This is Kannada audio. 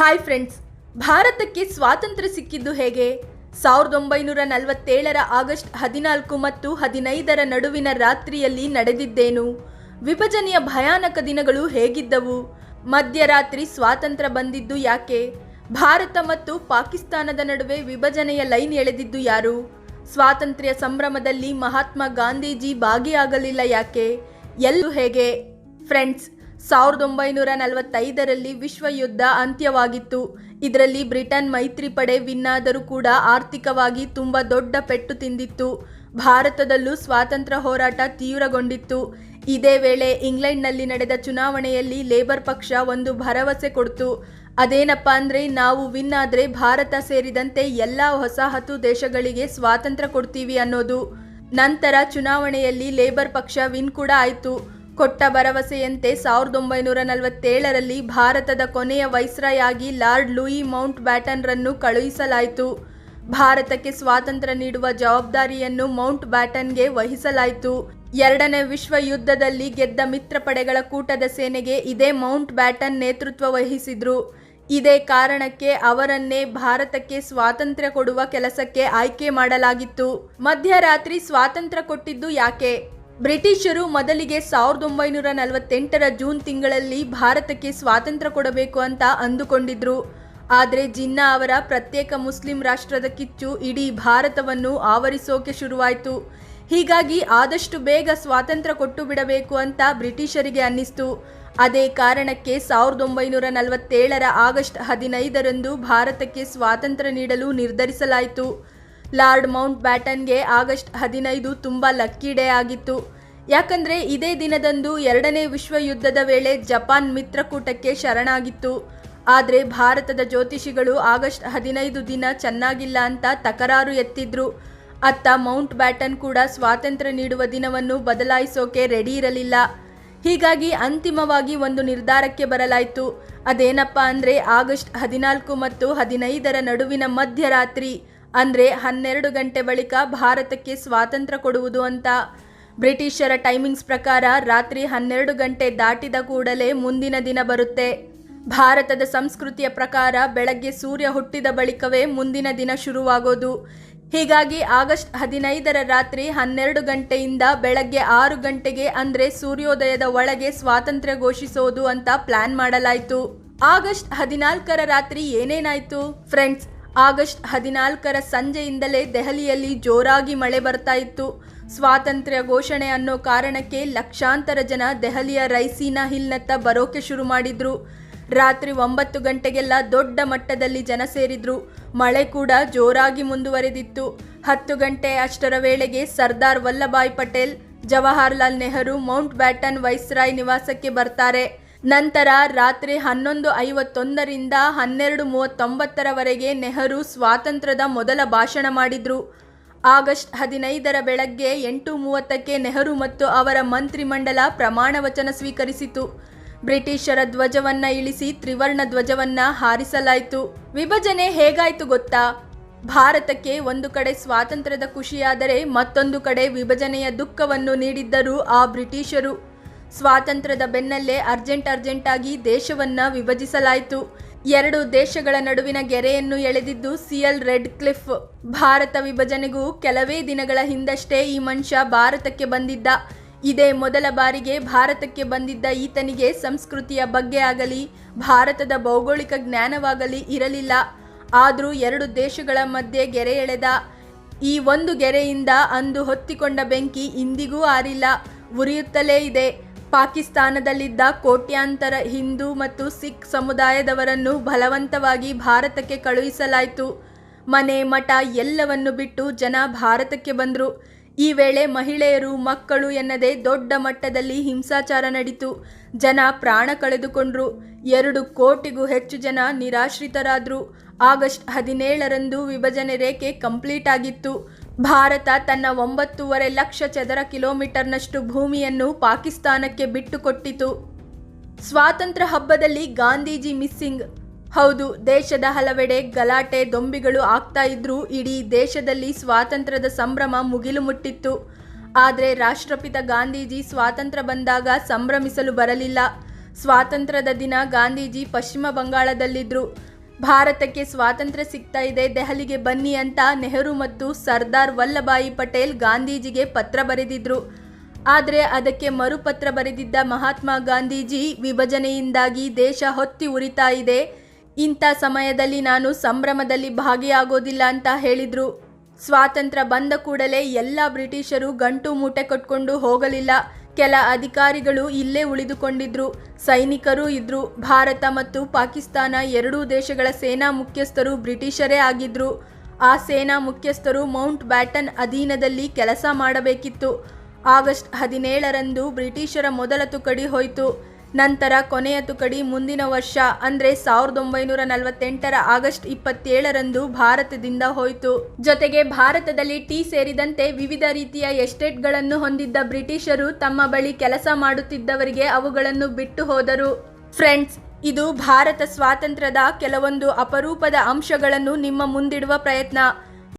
ಹಾಯ್ ಫ್ರೆಂಡ್ಸ್, ಭಾರತಕ್ಕೆ ಸ್ವಾತಂತ್ರ್ಯ ಸಿಕ್ಕಿದ್ದು ಹೇಗೆ? 1947ರ ಆಗಸ್ಟ್ 14 ಮತ್ತು 15ರ ನಡುವಿನ ರಾತ್ರಿಯಲ್ಲಿ ನಡೆದಿದ್ದೇನು? ವಿಭಜನೆಯ ಭಯಾನಕ ದಿನಗಳು ಹೇಗಿದ್ದವು? ಮಧ್ಯರಾತ್ರಿ ಸ್ವಾತಂತ್ರ್ಯ ಬಂದಿದ್ದು ಯಾಕೆ? ಭಾರತ ಮತ್ತು ಪಾಕಿಸ್ತಾನದ ನಡುವೆ ವಿಭಜನೆಯ ಲೈನ್ ಎಳೆದಿದ್ದು ಯಾರು? ಸ್ವಾತಂತ್ರ್ಯ ಸಂಭ್ರಮದಲ್ಲಿ ಮಹಾತ್ಮ ಗಾಂಧೀಜಿ ಭಾಗಿಯಾಗಲಿಲ್ಲ ಯಾಕೆ? ಎಲ್ಲೂ ಹೇಗೆ? ಫ್ರೆಂಡ್ಸ್, 1945ರಲ್ಲಿ ವಿಶ್ವ ಯುದ್ಧ ಅಂತ್ಯವಾಗಿತ್ತು. ಇದರಲ್ಲಿ ಬ್ರಿಟನ್ ಮೈತ್ರಿ ಪಡೆ ವಿನ್ ಆದರೂ ಕೂಡ ಆರ್ಥಿಕವಾಗಿ ತುಂಬ ದೊಡ್ಡ ಪೆಟ್ಟು ತಿಂದಿತ್ತು. ಭಾರತದಲ್ಲೂ ಸ್ವಾತಂತ್ರ್ಯ ಹೋರಾಟ ತೀವ್ರಗೊಂಡಿತ್ತು. ಇದೇ ವೇಳೆ ಇಂಗ್ಲೆಂಡ್ನಲ್ಲಿ ನಡೆದ ಚುನಾವಣೆಯಲ್ಲಿ ಲೇಬರ್ ಪಕ್ಷ ಒಂದು ಭರವಸೆ ಕೊಡ್ತು. ಅದೇನಪ್ಪ ಅಂದರೆ, ನಾವು ವಿನ್ ಆದರೆ ಭಾರತ ಸೇರಿದಂತೆ ಎಲ್ಲ ವಸಾಹತು ದೇಶಗಳಿಗೆ ಸ್ವಾತಂತ್ರ್ಯ ಕೊಡ್ತೀವಿ ಅನ್ನೋದು. ನಂತರ ಚುನಾವಣೆಯಲ್ಲಿ ಲೇಬರ್ ಪಕ್ಷ ವಿನ್ ಕೂಡ ಆಯಿತು. ಕೊಟ್ಟ ಭರವಸೆಯಂತೆ 1947ರಲ್ಲಿ ಭಾರತದ ಕೊನೆಯ ವೈಸ್ರಾಯ್ ಆಗಿ ಲಾರ್ಡ್ ಲೂಯಿ ಮೌಂಟ್ ಬ್ಯಾಟನ್ರನ್ನು ಕಳುಹಿಸಲಾಯಿತು. ಭಾರತಕ್ಕೆ ಸ್ವಾತಂತ್ರ್ಯ ನೀಡುವ ಜವಾಬ್ದಾರಿಯನ್ನು ಮೌಂಟ್ ಬ್ಯಾಟನ್ಗೆ ವಹಿಸಲಾಯಿತು. ಎರಡನೇ ವಿಶ್ವ ಯುದ್ಧದಲ್ಲಿ ಗೆದ್ದ ಮಿತ್ರ ಪಡೆಗಳ ಕೂಟದ ಸೇನೆಗೆ ಇದೇ ಮೌಂಟ್ ಬ್ಯಾಟನ್ ನೇತೃತ್ವ ವಹಿಸಿದ್ರು. ಇದೇ ಕಾರಣಕ್ಕೆ ಅವರನ್ನೇ ಭಾರತಕ್ಕೆ ಸ್ವಾತಂತ್ರ್ಯ ಕೊಡುವ ಕೆಲಸಕ್ಕೆ ಆಯ್ಕೆ ಮಾಡಲಾಗಿತ್ತು. ಮಧ್ಯರಾತ್ರಿ ಸ್ವಾತಂತ್ರ್ಯ ಕೊಟ್ಟಿದ್ದು ಯಾಕೆ? ಬ್ರಿಟಿಷರು ಮೊದಲಿಗೆ 1948ರ ಜೂನ್ ತಿಂಗಳಲ್ಲಿ ಭಾರತಕ್ಕೆ ಸ್ವಾತಂತ್ರ್ಯ ಕೊಡಬೇಕು ಅಂತ ಅಂದುಕೊಂಡಿದ್ರು. ಆದರೆ ಜಿನ್ನಾ ಅವರ ಪ್ರತ್ಯೇಕ ಮುಸ್ಲಿಂ ರಾಷ್ಟ್ರದ ಕಿಚ್ಚು ಇಡೀ ಭಾರತವನ್ನು ಆವರಿಸೋಕೆ ಶುರುವಾಯಿತು. ಹೀಗಾಗಿ ಆದಷ್ಟು ಬೇಗ ಸ್ವಾತಂತ್ರ್ಯ ಕೊಟ್ಟು ಬಿಡಬೇಕು ಅಂತ ಬ್ರಿಟಿಷರಿಗೆ ಅನ್ನಿಸ್ತು. ಅದೇ ಕಾರಣಕ್ಕೆ 1947ರ ಆಗಸ್ಟ್ 15ರಂದು ಭಾರತಕ್ಕೆ ಸ್ವಾತಂತ್ರ್ಯ ನೀಡಲು ನಿರ್ಧರಿಸಲಾಯಿತು. ಲಾರ್ಡ್ ಮೌಂಟ್ ಬ್ಯಾಟನ್ಗೆ ಆಗಸ್ಟ್ 15 ತುಂಬ ಲಕ್ಕಿ ಡೇ ಆಗಿತ್ತು. ಯಾಕಂದರೆ ಇದೇ ದಿನದಂದು ಎರಡನೇ ವಿಶ್ವ ಯುದ್ಧದ ವೇಳೆ ಜಪಾನ್ ಮಿತ್ರಕೂಟಕ್ಕೆ ಶರಣಾಗಿತ್ತು. ಆದರೆ ಭಾರತದ ಜ್ಯೋತಿಷಿಗಳು ಆಗಸ್ಟ್ 15 ದಿನ ಚೆನ್ನಾಗಿಲ್ಲ ಅಂತ ತಕರಾರು ಎತ್ತಿದ್ರು. ಅತ್ತ ಮೌಂಟ್ ಬ್ಯಾಟನ್ ಕೂಡ ಸ್ವಾತಂತ್ರ್ಯ ನೀಡುವ ದಿನವನ್ನು ಬದಲಾಯಿಸೋಕೆ ರೆಡಿ ಇರಲಿಲ್ಲ. ಹೀಗಾಗಿ ಅಂತಿಮವಾಗಿ ಒಂದು ನಿರ್ಧಾರಕ್ಕೆ ಬರಲಾಯಿತು. ಅದೇನಪ್ಪ ಅಂದರೆ, ಆಗಸ್ಟ್ 14 ಮತ್ತು 15ರ ನಡುವಿನ ಮಧ್ಯರಾತ್ರಿ ಅಂದರೆ 12 ಗಂಟೆ ಬಳಿಕ ಭಾರತಕ್ಕೆ ಸ್ವಾತಂತ್ರ್ಯ ಕೊಡುವುದು ಅಂತ. ಬ್ರಿಟಿಷರ ಟೈಮಿಂಗ್ಸ್ ಪ್ರಕಾರ ರಾತ್ರಿ 12 ಗಂಟೆ ದಾಟಿದ ಕೂಡಲೇ ಮುಂದಿನ ದಿನ ಬರುತ್ತೆ. ಭಾರತದ ಸಂಸ್ಕೃತಿಯ ಪ್ರಕಾರ ಬೆಳಗ್ಗೆ ಸೂರ್ಯ ಹುಟ್ಟಿದ ಬಳಿಕವೇ ಮುಂದಿನ ದಿನ ಶುರುವಾಗೋದು. ಹೀಗಾಗಿ ಆಗಸ್ಟ್ 15ರ ರಾತ್ರಿ 12 ಗಂಟೆಯಿಂದ ಬೆಳಗ್ಗೆ 6 ಗಂಟೆಗೆ ಅಂದರೆ ಸೂರ್ಯೋದಯದ ಒಳಗೆ ಸ್ವಾತಂತ್ರ್ಯ ಘೋಷಿಸೋದು ಅಂತ ಪ್ಲಾನ್ ಮಾಡಲಾಯಿತು. ಆಗಸ್ಟ್ 14ರ ರಾತ್ರಿ ಏನೇನಾಯಿತು? ಫ್ರೆಂಡ್ಸ್, ಆಗಸ್ಟ್ 14ರ ಸಂಜೆಯಿಂದಲೇ ದೆಹಲಿಯಲ್ಲಿ ಜೋರಾಗಿ ಮಳೆ ಬರ್ತಾ ಇತ್ತು. ಸ್ವಾತಂತ್ರ್ಯ ಘೋಷಣೆ ಅನ್ನೋ ಕಾರಣಕ್ಕೆ ಲಕ್ಷಾಂತರ ಜನ ದೆಹಲಿಯ ರೈಸೀನಾ ಹಿಲ್ನತ್ತ ಬರೋಕೆ ಶುರು ಮಾಡಿದ್ರು. ರಾತ್ರಿ 9 ಗಂಟೆಗೆಲ್ಲ ದೊಡ್ಡ ಮಟ್ಟದಲ್ಲಿ ಜನ ಸೇರಿದ್ರು. ಮಳೆ ಕೂಡ ಜೋರಾಗಿ ಮುಂದುವರೆದಿತ್ತು. 10 ಗಂಟೆ ಅಷ್ಟರ ವೇಳೆಗೆ Sardar Vallabhbhai Patel, Jawaharlal Nehru Mount baton viceroy ನಿವಾಸಕ್ಕೆ ಬರ್ತಾರೆ. ನಂತರ ರಾತ್ರಿ 11:51ರಿಂದ 12:39ರವರೆಗೆ ನೆಹರು ಸ್ವಾತಂತ್ರ್ಯದ ಮೊದಲ ಭಾಷಣ ಮಾಡಿದ್ರು. ಆಗಸ್ಟ್ 15ರ ಬೆಳಗ್ಗೆ 8:30ಕ್ಕೆ ನೆಹರು ಮತ್ತು ಅವರ ಮಂತ್ರಿಮಂಡಲ ಪ್ರಮಾಣ ವಚನ ಸ್ವೀಕರಿಸಿತು. ಬ್ರಿಟಿಷರ ಧ್ವಜವನ್ನ ಇಳಿಸಿ ತ್ರಿವರ್ಣ ಧ್ವಜವನ್ನ ಹಾರಿಸಲಾಯಿತು. ವಿಭಜನೆ ಹೇಗಾಯಿತು ಗೊತ್ತಾ? ಭಾರತಕ್ಕೆ ಒಂದು ಕಡೆ ಸ್ವಾತಂತ್ರ್ಯದ ಖುಷಿಯಾದರೆ ಮತ್ತೊಂದು ಕಡೆ ವಿಭಜನೆಯ ದುಃಖವನ್ನು ನೀಡಿದ್ದರು ಆ ಬ್ರಿಟಿಷರು. ಸ್ವಾತಂತ್ರ್ಯದ ಬೆನ್ನಲ್ಲೇ ಅರ್ಜೆಂಟಾಗಿ ದೇಶವನ್ನ ವಿಭಜಿಸಲಾಯಿತು. ಎರಡು ದೇಶಗಳ ನಡುವಿನ ಗೆರೆಯನ್ನು ಎಳೆದಿದ್ದು ಸಿಎಲ್ ರೆಡ್ ಕ್ಲಿಫ್. ಭಾರತ ವಿಭಜನೆಗೂ ಕೆಲವೇ ದಿನಗಳ ಹಿಂದಷ್ಟೇ ಈ ಮನುಷ್ಯ ಭಾರತಕ್ಕೆ ಬಂದಿದ್ದ. ಇದೇ ಮೊದಲ ಬಾರಿಗೆ ಭಾರತಕ್ಕೆ ಬಂದಿದ್ದ ಈತನಿಗೆ ಸಂಸ್ಕೃತಿಯ ಬಗ್ಗೆ ಆಗಲಿ ಭಾರತದ ಭೌಗೋಳಿಕ ಜ್ಞಾನವಾಗಲಿ ಇರಲಿಲ್ಲ. ಆದರೂ ಎರಡು ದೇಶಗಳ ಮಧ್ಯೆ ಗೆರೆ ಎಳೆದ. ಈ ಒಂದು ಗೆರೆಯಿಂದ ಅಂದು ಹೊತ್ತಿಕೊಂಡ ಬೆಂಕಿ ಇಂದಿಗೂ ಆರಿಲ್ಲ, ಉರಿಯುತ್ತಲೇ ಇದೆ. ಪಾಕಿಸ್ತಾನದಲ್ಲಿದ್ದ ಕೋಟ್ಯಾಂತರ ಹಿಂದೂ ಮತ್ತು ಸಿಖ್ ಸಮುದಾಯದವರನ್ನು ಬಲವಂತವಾಗಿ ಭಾರತಕ್ಕೆ ಕಳುಹಿಸಲಾಯಿತು. ಮನೆ ಮಠ ಎಲ್ಲವನ್ನು ಬಿಟ್ಟು ಜನ ಭಾರತಕ್ಕೆ ಬಂದರು. ಈ ವೇಳೆ ಮಹಿಳೆಯರು, ಮಕ್ಕಳು ಎನ್ನದೇ ದೊಡ್ಡ ಮಟ್ಟದಲ್ಲಿ ಹಿಂಸಾಚಾರ ನಡೀತು. ಜನ ಪ್ರಾಣ ಕಳೆದುಕೊಂಡ್ರು. 2 ಕೋಟಿಗೂ ಹೆಚ್ಚು ಜನ ನಿರಾಶ್ರಿತರಾದರು. ಆಗಸ್ಟ್ 17ರಂದು ವಿಭಜನೆ ರೇಖೆ ಕಂಪ್ಲೀಟ್ ಆಗಿತ್ತು. ಭಾರತ ತನ್ನ 9.5 ಲಕ್ಷ ಚದರ ಕಿಲೋಮೀಟರ್ನಷ್ಟು ಭೂಮಿಯನ್ನು ಪಾಕಿಸ್ತಾನಕ್ಕೆ ಬಿಟ್ಟುಕೊಟ್ಟಿತು. ಸ್ವಾತಂತ್ರ್ಯ ಹಬ್ಬದಲ್ಲಿ ಗಾಂಧೀಜಿ ಮಿಸ್ಸಿಂಗ್. ಹೌದು, ದೇಶದ ಹಲವೆಡೆ ಗಲಾಟೆ ದೊಂಬಿಗಳು ಆಗ್ತಾ ಇದ್ರೂ ಇಡೀ ದೇಶದಲ್ಲಿ ಸ್ವಾತಂತ್ರ್ಯದ ಸಂಭ್ರಮ ಮುಗಿಲು ಮುಟ್ಟಿತ್ತು. ಆದರೆ ರಾಷ್ಟ್ರಪಿತ ಗಾಂಧೀಜಿ ಸ್ವಾತಂತ್ರ್ಯ ಬಂದಾಗ ಸಂಭ್ರಮಿಸಲು ಬರಲಿಲ್ಲ. ಸ್ವಾತಂತ್ರ್ಯದ ದಿನ ಗಾಂಧೀಜಿ ಪಶ್ಚಿಮ ಬಂಗಾಳದಲ್ಲಿದ್ದರು. ಭಾರತಕ್ಕೆ ಸ್ವಾತಂತ್ರ್ಯ ಸಿಗ್ತಾ ಇದೆ, ದೆಹಲಿಗೆ ಬನ್ನಿ ಅಂತ ನೆಹರು ಮತ್ತು ಸರ್ದಾರ್ ವಲ್ಲಭಾಯಿ ಪಟೇಲ್ ಗಾಂಧೀಜಿಗೆ ಪತ್ರ ಬರೆದಿದ್ರು. ಆದರೆ ಅದಕ್ಕೆ ಮರುಪತ್ರ ಬರೆದಿದ್ದ ಮಹಾತ್ಮ ಗಾಂಧೀಜಿ, ವಿಭಜನೆಯಿಂದಾಗಿ ದೇಶ ಹೊತ್ತಿ ಉರಿತಾ ಇದೆ, ಇಂಥ ಸಮಯದಲ್ಲಿ ನಾನು ಸಂಭ್ರಮದಲ್ಲಿ ಭಾಗಿಯಾಗೋದಿಲ್ಲ ಅಂತ ಹೇಳಿದ್ರು. ಸ್ವಾತಂತ್ರ್ಯ ಬಂದ ಕೂಡಲೇ ಎಲ್ಲ ಬ್ರಿಟಿಷರು ಗಂಟು ಮೂಟೆ ಕಟ್ಕೊಂಡು ಹೋಗಲಿಲ್ಲ. ಕೆಲ ಅಧಿಕಾರಿಗಳು ಇಲ್ಲೇ ಉಳಿದುಕೊಂಡಿದ್ರು, ಸೈನಿಕರೂ ಇದ್ರು. ಭಾರತ ಮತ್ತು ಪಾಕಿಸ್ತಾನ ಎರಡೂ ದೇಶಗಳ ಸೇನಾ ಮುಖ್ಯಸ್ಥರು ಬ್ರಿಟಿಷರೇ ಆಗಿದ್ರು. ಆ ಸೇನಾ ಮುಖ್ಯಸ್ಥರು ಮೌಂಟ್ ಬ್ಯಾಟನ್ ಅಧೀನದಲ್ಲಿ ಕೆಲಸ ಮಾಡಬೇಕಿತ್ತು. ಆಗಸ್ಟ್ 17ರಂದು ಬ್ರಿಟಿಷರ ಮೊದಲ ತುಕಡಿ ಹೋಯಿತು. ನಂತರ ಕೊನೆಯ ತುಕಡಿ ಮುಂದಿನ ವರ್ಷ ಅಂದರೆ 1948ರ ಆಗಸ್ಟ್ 27ರಂದು ಭಾರತದಿಂದ ಹೋಯಿತು. ಜೊತೆಗೆ ಭಾರತದಲ್ಲಿ ಟೀ ಸೇರಿದಂತೆ ವಿವಿಧ ರೀತಿಯ ಎಸ್ಟೇಟ್ಗಳನ್ನು ಹೊಂದಿದ್ದ ಬ್ರಿಟಿಷರು ತಮ್ಮ ಬಳಿ ಕೆಲಸ ಮಾಡುತ್ತಿದ್ದವರಿಗೆ ಅವುಗಳನ್ನು ಬಿಟ್ಟು ಹೋದರು. ಫ್ರೆಂಡ್ಸ್, ಇದು ಭಾರತ ಸ್ವಾತಂತ್ರ್ಯದ ಕೆಲವೊಂದು ಅಪರೂಪದ ಅಂಶಗಳನ್ನು ನಿಮ್ಮ ಮುಂದಿಡುವ ಪ್ರಯತ್ನ.